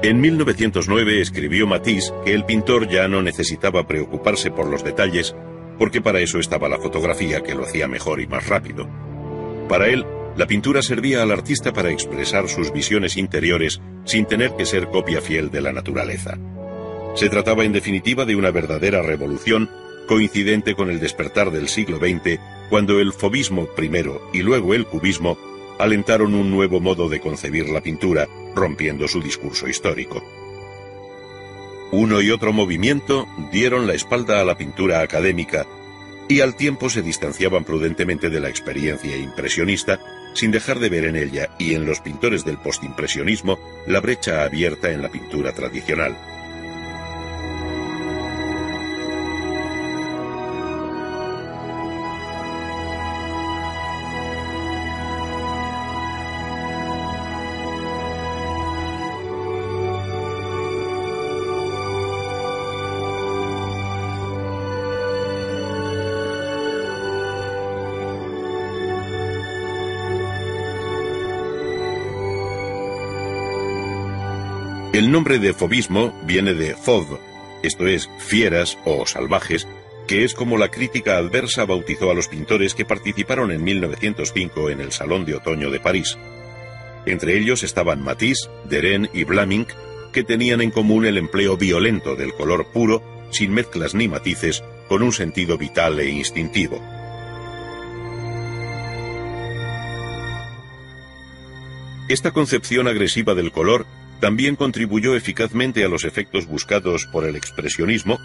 En 1909 escribió Matisse que el pintor ya no necesitaba preocuparse por los detalles, porque para eso estaba la fotografía, que lo hacía mejor y más rápido. Para él, la pintura servía al artista para expresar sus visiones interiores sin tener que ser copia fiel de la naturaleza. Se trataba en definitiva de una verdadera revolución, coincidente con el despertar del siglo XX, cuando el fauvismo primero y luego el cubismo alentaron un nuevo modo de concebir la pintura, rompiendo su discurso histórico. Uno y otro movimiento dieron la espalda a la pintura académica y al tiempo se distanciaban prudentemente de la experiencia impresionista, sin dejar de ver en ella y en los pintores del postimpresionismo la brecha abierta en la pintura tradicional. El nombre de fauvismo viene de fauve, esto es, fieras o salvajes, que es como la crítica adversa bautizó a los pintores que participaron en 1905 en el Salón de Otoño de París. Entre ellos estaban Matisse, Derain y Vlaminck, que tenían en común el empleo violento del color puro, sin mezclas ni matices, con un sentido vital e instintivo. Esta concepción agresiva del color también contribuyó eficazmente a los efectos buscados por el expresionismo,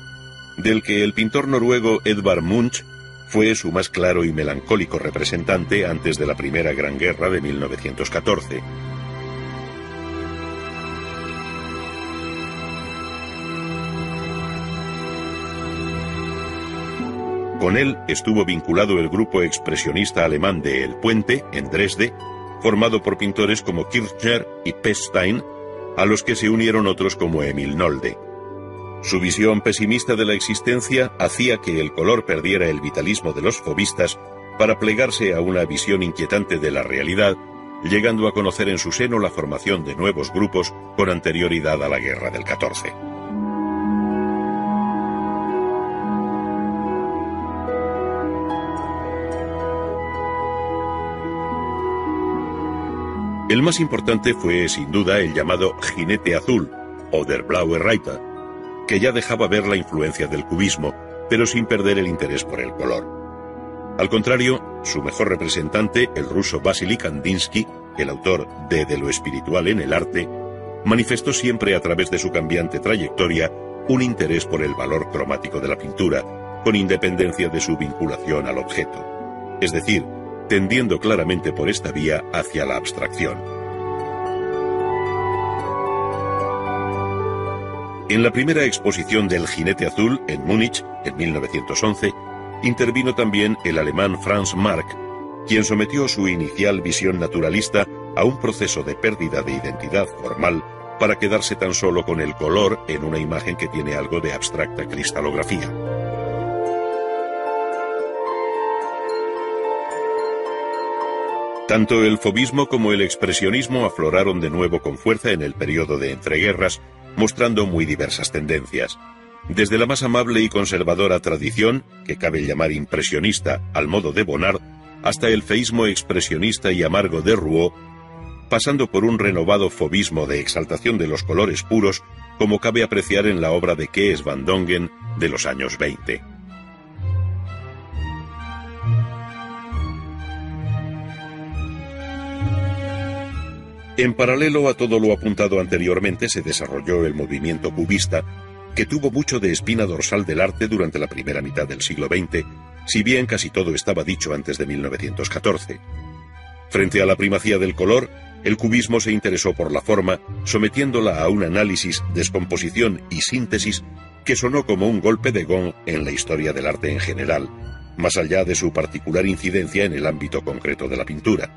del que el pintor noruego Edvard Munch fue su más claro y melancólico representante antes de la Primera Gran Guerra de 1914. Con él estuvo vinculado el grupo expresionista alemán de El Puente, en Dresde, formado por pintores como Kirchner y Pechstein, a los que se unieron otros como Emil Nolde. Su visión pesimista de la existencia hacía que el color perdiera el vitalismo de los fauvistas para plegarse a una visión inquietante de la realidad, llegando a conocer en su seno la formación de nuevos grupos con anterioridad a la Guerra del 14. El más importante fue, sin duda, el llamado Jinete Azul, o Der Blaue Reiter, que ya dejaba ver la influencia del cubismo, pero sin perder el interés por el color. Al contrario, su mejor representante, el ruso Vasily Kandinsky, el autor de lo espiritual en el arte, manifestó siempre a través de su cambiante trayectoria un interés por el valor cromático de la pintura, con independencia de su vinculación al objeto. Es decir, tendiendo claramente por esta vía hacia la abstracción. En la primera exposición del Jinete Azul, en Múnich, en 1911, intervino también el alemán Franz Marc, quien sometió su inicial visión naturalista a un proceso de pérdida de identidad formal para quedarse tan solo con el color en una imagen que tiene algo de abstracta cristalografía. Tanto el fauvismo como el expresionismo afloraron de nuevo con fuerza en el periodo de entreguerras, mostrando muy diversas tendencias. Desde la más amable y conservadora tradición, que cabe llamar impresionista al modo de Bonnard, hasta el feísmo expresionista y amargo de Rouault, pasando por un renovado fauvismo de exaltación de los colores puros, como cabe apreciar en la obra de Kees van Dongen de los años 20. En paralelo a todo lo apuntado anteriormente se desarrolló el movimiento cubista, que tuvo mucho de espina dorsal del arte durante la primera mitad del siglo XX, si bien casi todo estaba dicho antes de 1914. Frente a la primacía del color, el cubismo se interesó por la forma, sometiéndola a un análisis, descomposición y síntesis que sonó como un golpe de gong en la historia del arte en general, más allá de su particular incidencia en el ámbito concreto de la pintura.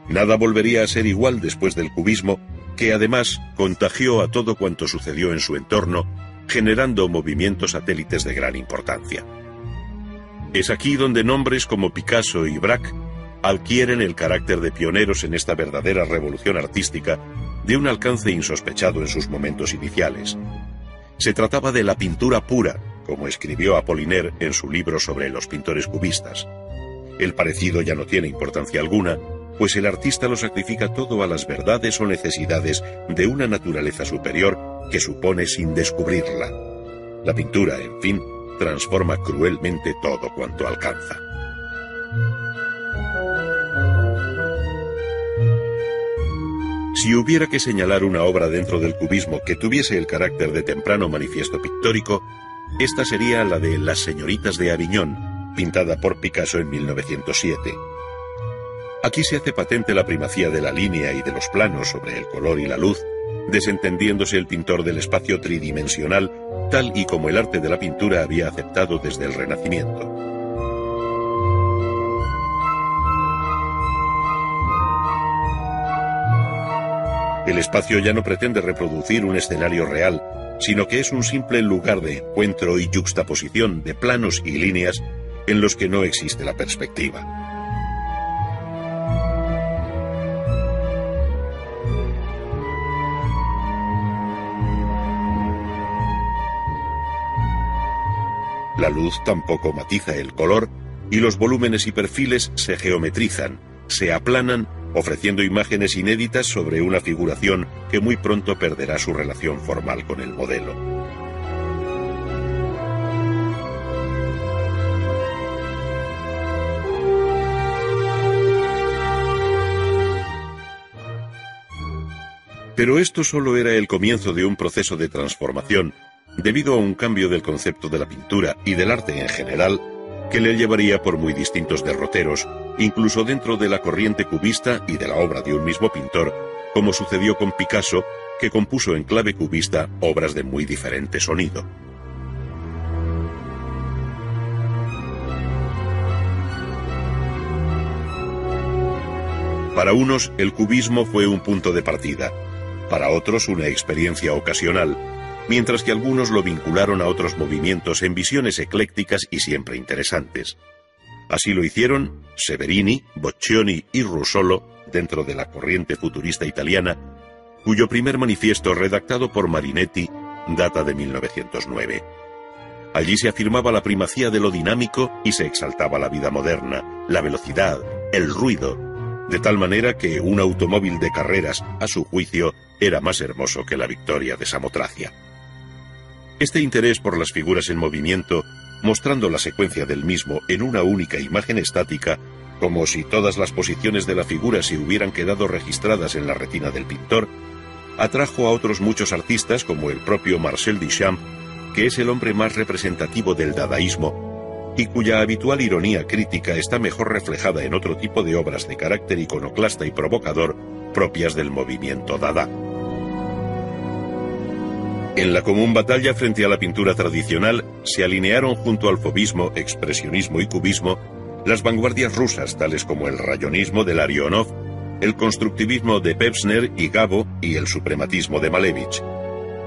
Nada volvería a ser igual después del cubismo, que además contagió a todo cuanto sucedió en su entorno, generando movimientos satélites de gran importancia. Es aquí donde nombres como Picasso y Braque adquieren el carácter de pioneros en esta verdadera revolución artística, de un alcance insospechado en sus momentos iniciales. Se trataba de la pintura pura, como escribió Apollinaire en su libro sobre los pintores cubistas. El parecido ya no tiene importancia alguna, pues el artista lo sacrifica todo a las verdades o necesidades de una naturaleza superior que supone sin descubrirla. La pintura, en fin, transforma cruelmente todo cuanto alcanza. Si hubiera que señalar una obra dentro del cubismo que tuviese el carácter de temprano manifiesto pictórico, esta sería la de Las señoritas de Aviñón, pintada por Picasso en 1907. Aquí se hace patente la primacía de la línea y de los planos sobre el color y la luz, desentendiéndose el pintor del espacio tridimensional, tal y como el arte de la pintura había aceptado desde el Renacimiento. El espacio ya no pretende reproducir un escenario real, sino que es un simple lugar de encuentro y yuxtaposición de planos y líneas en los que no existe la perspectiva. La luz tampoco matiza el color y los volúmenes y perfiles se geometrizan, se aplanan, ofreciendo imágenes inéditas sobre una figuración que muy pronto perderá su relación formal con el modelo. Pero esto solo era el comienzo de un proceso de transformación, debido a un cambio del concepto de la pintura y del arte en general, que le llevaría por muy distintos derroteros, incluso dentro de la corriente cubista y de la obra de un mismo pintor, como sucedió con Picasso, que compuso en clave cubista obras de muy diferente sonido. Para unos, el cubismo fue un punto de partida, para otros una experiencia ocasional, mientras que algunos lo vincularon a otros movimientos en visiones eclécticas y siempre interesantes. Así lo hicieron Severini, Boccioni y Russolo, dentro de la corriente futurista italiana, cuyo primer manifiesto, redactado por Marinetti, data de 1909. Allí se afirmaba la primacía de lo dinámico y se exaltaba la vida moderna, la velocidad, el ruido, de tal manera que un automóvil de carreras, a su juicio, era más hermoso que la victoria de Samotracia. Este interés por las figuras en movimiento, mostrando la secuencia del mismo en una única imagen estática, como si todas las posiciones de la figura se hubieran quedado registradas en la retina del pintor, atrajo a otros muchos artistas como el propio Marcel Duchamp, que es el hombre más representativo del dadaísmo, y cuya habitual ironía crítica está mejor reflejada en otro tipo de obras de carácter iconoclasta y provocador propias del movimiento dada. En la común batalla frente a la pintura tradicional se alinearon junto al fauvismo, expresionismo y cubismo las vanguardias rusas tales como el rayonismo de Larionov, el constructivismo de Pevsner y Gabo y el suprematismo de Malevich.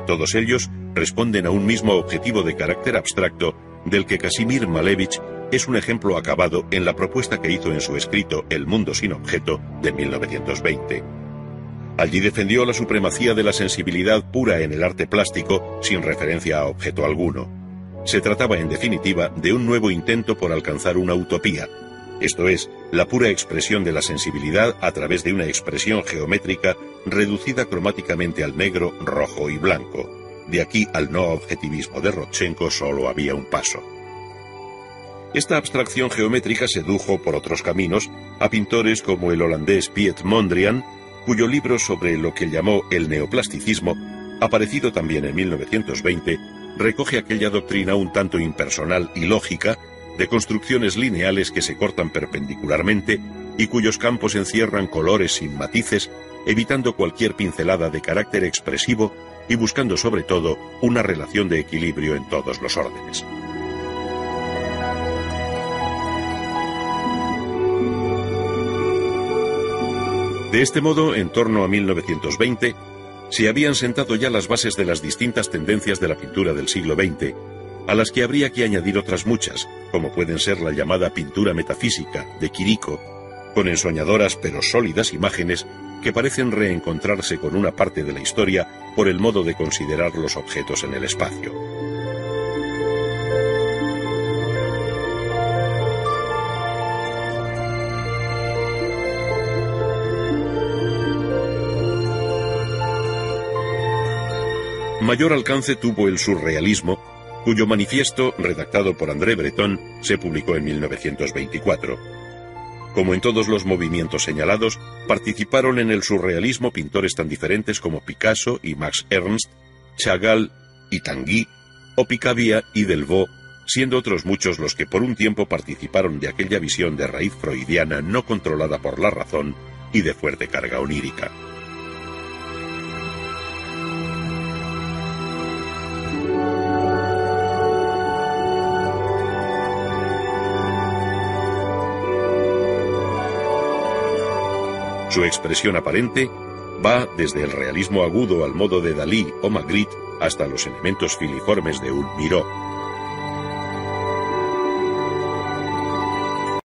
Todos ellos responden a un mismo objetivo de carácter abstracto del que Casimir Malevich es un ejemplo acabado en la propuesta que hizo en su escrito El mundo sin objeto de 1920. Allí defendió la supremacía de la sensibilidad pura en el arte plástico sin referencia a objeto alguno. Se trataba, en definitiva, de un nuevo intento por alcanzar una utopía, esto es, la pura expresión de la sensibilidad a través de una expresión geométrica reducida cromáticamente al negro, rojo y blanco. De aquí al no objetivismo de Rodchenko solo había un paso. Esta abstracción geométrica sedujo por otros caminos a pintores como el holandés Piet Mondrian, cuyo libro sobre lo que llamó el neoplasticismo, aparecido también en 1920, recoge aquella doctrina un tanto impersonal y lógica de construcciones lineales que se cortan perpendicularmente y cuyos campos encierran colores sin matices, evitando cualquier pincelada de carácter expresivo y buscando sobre todo una relación de equilibrio en todos los órdenes. De este modo, en torno a 1920, se habían sentado ya las bases de las distintas tendencias de la pintura del siglo XX, a las que habría que añadir otras muchas, como pueden ser la llamada pintura metafísica, de Quirico, con ensoñadoras pero sólidas imágenes que parecen reencontrarse con una parte de la historia por el modo de considerar los objetos en el espacio. Mayor alcance tuvo el surrealismo, cuyo manifiesto, redactado por André Breton, se publicó en 1924. Como en todos los movimientos señalados, participaron en el surrealismo pintores tan diferentes como Picasso y Max Ernst, Chagall y Tanguy, o Picabia y Delvaux, siendo otros muchos los que por un tiempo participaron de aquella visión de raíz freudiana no controlada por la razón y de fuerte carga onírica. Su expresión aparente va desde el realismo agudo al modo de Dalí o Magritte hasta los elementos filiformes de un Miró.